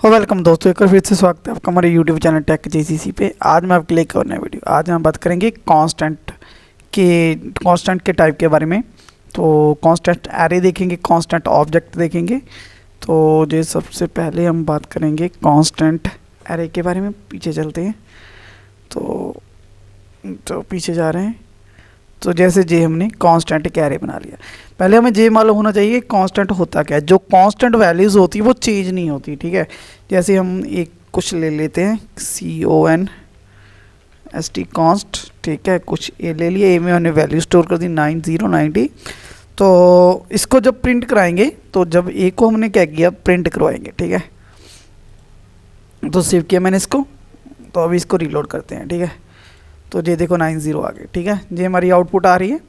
हो वेलकम दोस्तों, एक बार फिर से स्वागत है आपका हमारे यूट्यूब चैनल टेक जेसीसी पे। आज मैं आपके लेकर नया वीडियो। आज हम बात करेंगे कांस्टेंट के टाइप के बारे में। तो कांस्टेंट एरे देखेंगे, कांस्टेंट ऑब्जेक्ट देखेंगे। तो जो सबसे पहले हम बात करेंगे कांस्टेंट एरे के बारे में। पीछे चलते हैं तो पीछे जा रहे हैं। तो जैसे जे हमने कांस्टेंट एक एरे बना लिया, पहले हमें जे मालूम होना चाहिए कांस्टेंट होता क्या है। जो कांस्टेंट वैल्यूज़ होती है वो चेंज नहीं होती, ठीक है। जैसे हम एक कुछ ले लेते हैं CONST कॉन्स्ट, ठीक है। कुछ ए ले लिए, ए में हमने वैल्यू स्टोर कर दी 9090। तो इसको जब प्रिंट कराएंगे तो जब ए को हमने क्या किया, प्रिंट करवाएंगे, ठीक है। तो सेव किया मैंने इसको। तो अभी इसको रीलोड करते हैं, ठीक है। तो ये देखो 90 आ गए, ठीक है। ये हमारी आउटपुट आ रही है।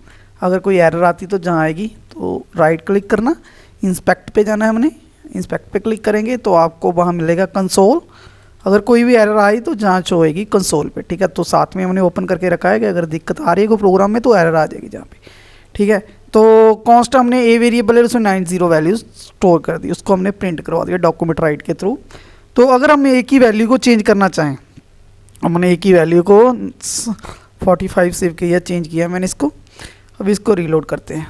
अगर कोई एरर आती तो जहाँ आएगी तो राइट क्लिक करना, इंस्पेक्ट पे जाना है हमने। इंस्पेक्ट पे क्लिक करेंगे तो आपको वहाँ मिलेगा कंसोल। अगर कोई भी एरर आई तो जांच होएगी कंसोल पे, ठीक है। तो साथ में हमने ओपन करके रखा है कि अगर दिक्कत आ रही है कोई प्रोग्राम में तो एरर आ जाएगी जहाँ पे, ठीक है। तो कॉन्स्ट हमने ए वेरिएबल है उसमें 90 वैल्यूज स्टोर कर दी, उसको हमने प्रिंट करवा दिया डॉक्यूमेंट राइट के थ्रू। तो अगर हम एक ही वैल्यू को चेंज करना चाहें, हमने एक ही वैल्यू को 45 सेव किया, चेंज किया मैंने इसको। अब इसको रीलोड करते हैं।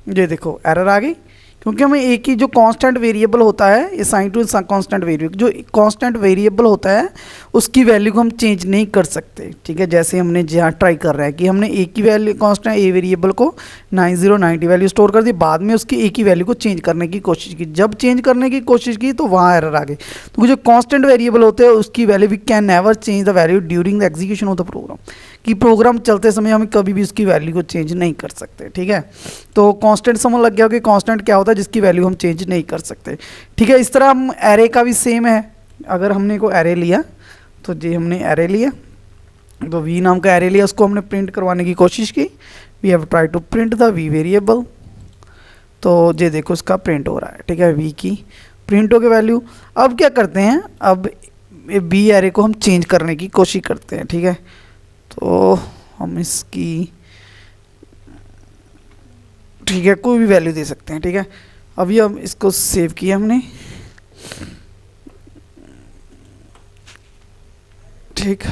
ये देखो एरर आ गई, क्योंकि हमें एक ही जो कांस्टेंट वेरिएबल होता है असाइन टू कांस्टेंट वेरिएबल, जो कांस्टेंट वेरिएबल होता है उसकी वैल्यू को हम चेंज नहीं कर सकते, ठीक है। जैसे हमने जहाँ ट्राई कर रहा है कि हमने एक ही वैल्यू कांस्टेंट ए वेरिएबल को 9090 वैल्यू स्टोर कर दी, बाद में उसकी एक ही वैल्यू को चेंज करने की कोशिश की। जब चेंज करने की कोशिश की तो वहाँ एरर आ गई। तो जो कांस्टेंट वेरिएबल होते हैं उसकी value we can never change the value during the execution of the program, कि प्रोग्राम चलते समय हम कभी भी उसकी वैल्यू को चेंज नहीं कर सकते, ठीक है। तो कांस्टेंट समझ लग गया कि कांस्टेंट क्या होता है जिसकी वैल्यू हम चेंज नहीं कर सकते, ठीक है। इस तरह हम एरे का भी सेम है। अगर हमने को एरे लिया तो जी हमने एरे लिया, तो वी नाम का एरे लिया, उसको हमने प्रिंट करवाने की कोशिश की। We have try to print the V variable. तो ये देखो इसका प्रिंट हो रहा है, ठीक है। वी की प्रिंट हो गई वैल्यू। अब क्या करते हैं, अब बी एरे को हम चेंज करने की कोशिश करते हैं, ठीक है। तो हम इसकी, ठीक है, कोई भी वैल्यू दे सकते हैं, ठीक है। अभी हम इसको सेव किया हमने, ठीक,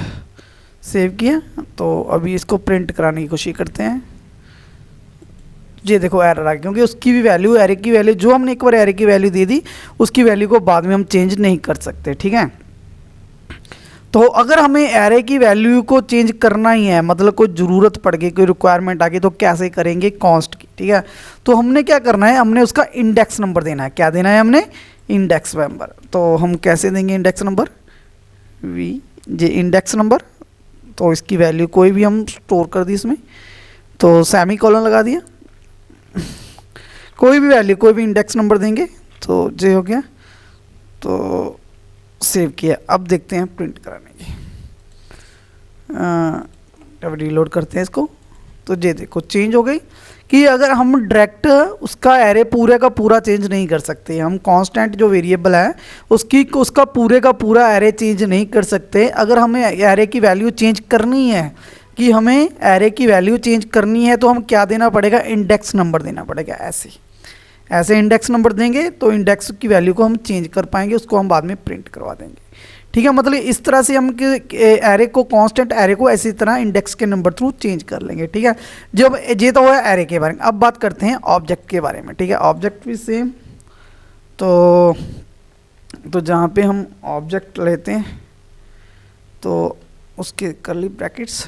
सेव किया। तो अभी इसको प्रिंट कराने की कोशिश करते हैं। ये देखो एरर आ गया, क्योंकि उसकी भी वैल्यू, एरे की वैल्यू जो हमने एक बार एरे की वैल्यू दे दी उसकी वैल्यू को बाद में हम चेंज नहीं कर सकते, ठीक है। तो अगर हमें एरे की वैल्यू को चेंज करना ही है, मतलब कोई ज़रूरत पड़ गई, कोई रिक्वायरमेंट आ गई, तो कैसे करेंगे, कॉन्स्ट की, ठीक है। तो हमने क्या करना है, हमने उसका इंडेक्स नंबर देना है। क्या देना है हमने, इंडेक्स नंबर। तो हम कैसे देंगे index number, V J index number. तो इसकी वैल्यू कोई भी हम स्टोर कर दी इसमें, तो सेमी कॉलन लगा दिया। कोई भी वैल्यू, कोई भी इंडेक्स नंबर देंगे। तो जे हो गया, तो सेव किया। अब देखते हैं प्रिंट कराने की। अब रीलोड करते हैं इसको। तो ये देखो चेंज हो गई, कि अगर हम डायरेक्ट उसका एरे पूरे का पूरा चेंज नहीं कर सकते, हम कांस्टेंट जो वेरिएबल है उसका पूरे का पूरा एरे चेंज नहीं कर सकते। अगर हमें एरे की वैल्यू चेंज करनी है, कि हमें एरे की वैल्यू चेंज करनी है, तो हम क्या देना पड़ेगा, इंडेक्स नंबर देना पड़ेगा। ऐसे इंडेक्स नंबर देंगे तो इंडेक्स की वैल्यू को हम चेंज कर पाएंगे, उसको हम बाद में प्रिंट करवा देंगे, ठीक है। मतलब इस तरह से हम एरे को, कांस्टेंट एरे को ऐसी तरह इंडेक्स के नंबर थ्रू चेंज कर लेंगे, ठीक है। जब ये तो हुआ एरे के बारे में। अब बात करते हैं ऑब्जेक्ट के बारे में, ठीक है। ऑब्जेक्ट भी सेम। तो जहाँ पे हम ऑब्जेक्ट लेते हैं तो उसके कर्ली ब्रैकेट्स,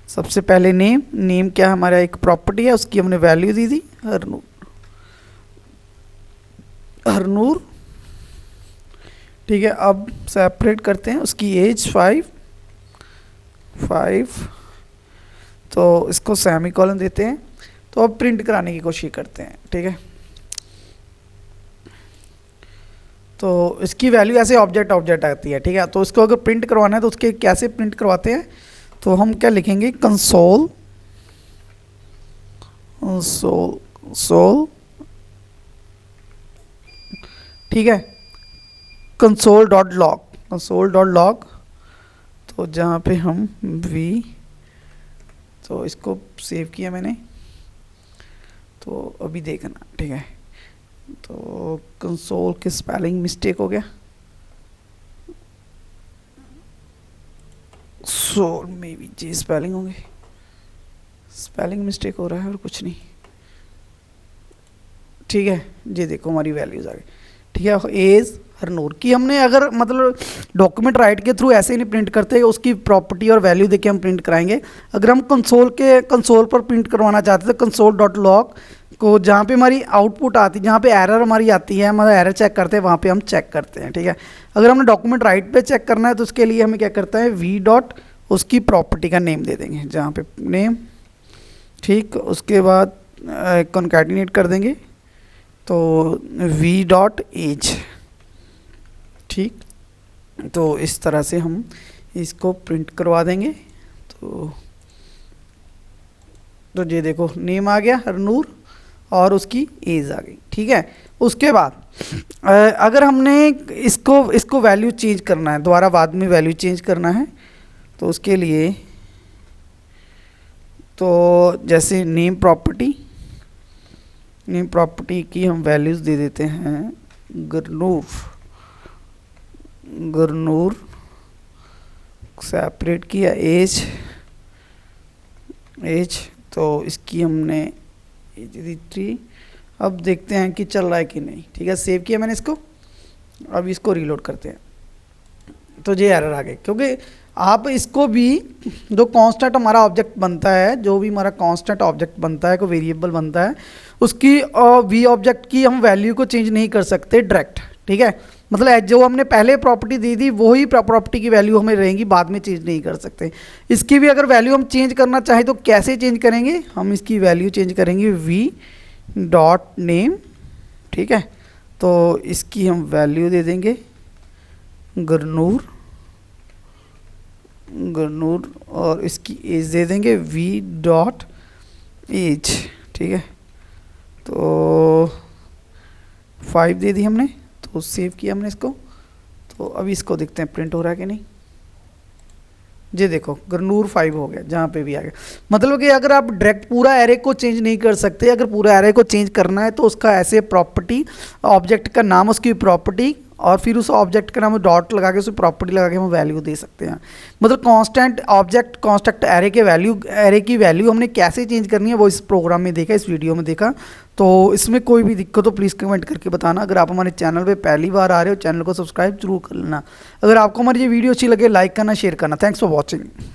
सबसे पहले नेम क्या हमारा एक प्रॉपर्टी है, उसकी हमने वैल्यू दी थी हरनूर, ठीक है। अब सेपरेट करते हैं, उसकी एज 5, तो इसको सेमी कॉलन देते हैं। तो अब प्रिंट कराने की कोशिश करते हैं, ठीक है। तो इसकी वैल्यू ऐसे ऑब्जेक्ट आती है, ठीक है। तो इसको अगर प्रिंट करवाना है तो उसके कैसे प्रिंट करवाते हैं, तो हम क्या लिखेंगे, कंसोल, ठीक है, कंसोल डॉट लॉग। तो जहाँ पे हम वी, तो इसको सेव किया मैंने। तो अभी देखना, ठीक है, तो कंसोल के स्पेलिंग मिस्टेक हो गया, सोल में भी जी स्पेलिंग होंगे, स्पेलिंग मिस्टेक हो रहा है और कुछ नहीं। ठीक है, ये देखो हमारी वैल्यूज आ गई। ठीक है, एज हरनूर की हमने अगर मतलब डॉक्यूमेंट राइट के थ्रू ऐसे ही नहीं प्रिंट करते, उसकी प्रॉपर्टी और वैल्यू देके हम प्रिंट कराएंगे। अगर हम कंसोल पर प्रिंट करवाना चाहते हैं तो कंसोल डॉट लॉग को जहाँ पे हमारी आउटपुट आती है, जहाँ पे एरर हमारी आती है, हमारा एरर चेक करते हैं, वहाँ पे हम चेक करते हैं। ठीक है, अगर हमने डॉक्यूमेंट राइट पे चेक करना है तो उसके लिए हमें क्या करता है, वी डॉट उसकी प्रॉपर्टी का नेम दे देंगे, जहाँ पे नेम। ठीक, उसके बाद कॉन्कैटिनेट कर देंगे तो वी डॉट एज। ठीक, तो इस तरह से हम इसको प्रिंट करवा देंगे। तो ये देखो नेम आ गया हरनूर और उसकी एज आ गई। ठीक है, उसके बाद अगर हमने इसको वैल्यू चेंज करना है, दोबारा बाद में वैल्यू चेंज करना है, तो उसके लिए तो जैसे नेम प्रॉपर्टी की हम वैल्यूज़ दे देते हैं गुरनूर सेपरेट किया एज, तो इसकी हमने एज दी 3। अब देखते हैं कि चल रहा है कि नहीं। ठीक है, सेव किया मैंने इसको, अब इसको रीलोड करते हैं तो ये एरर आ गए, क्योंकि आप इसको भी जो कांस्टेंट हमारा ऑब्जेक्ट बनता है, जो भी हमारा कांस्टेंट ऑब्जेक्ट बनता है, कोई वेरिएबल बनता है, उसकी वी ऑब्जेक्ट की हम वैल्यू को चेंज नहीं कर सकते डायरेक्ट। ठीक है, मतलब जो हमने पहले प्रॉपर्टी दी थी वही प्रॉपर्टी की वैल्यू हमें रहेंगी, बाद में चेंज नहीं कर सकते। इसकी भी अगर वैल्यू हम चेंज करना चाहें तो कैसे चेंज करेंगे, हम इसकी वैल्यू चेंज करेंगे वी डॉट नेम। ठीक है, तो इसकी हम वैल्यू दे देंगे गुरनूर और इसकी एज दे देंगे वी डॉट एज। ठीक है, तो 5 दे दी हमने, तो सेव किया हमने इसको। तो अभी इसको देखते हैं प्रिंट हो रहा है कि नहीं। ये देखो गुरनूर 5 हो गया, जहाँ पे भी आ गया। मतलब कि अगर आप डायरेक्ट पूरा एरे को चेंज नहीं कर सकते, अगर पूरा एरे को चेंज करना है तो उसका ऐसे प्रॉपर्टी, ऑब्जेक्ट का नाम, उसकी प्रॉपर्टी, और फिर उस ऑब्जेक्ट का नाम डॉट लगा के, उसे प्रॉपर्टी लगा के हम वैल्यू दे सकते हैं। मतलब कांस्टेंट ऑब्जेक्ट, कांस्टेंट एरे की वैल्यू हमने कैसे चेंज करनी है वो इस प्रोग्राम में देखा, इस वीडियो में देखा। तो इसमें कोई भी दिक्कत हो प्लीज़ कमेंट करके बताना। अगर आप हमारे चैनल पे पहली बार आ रहे हो, चैनल को सब्सक्राइब जरूर कर लेना। अगर आपको हमारी ये वीडियो अच्छी लगे, लाइक करना, शेयर करना। Thanks for watching.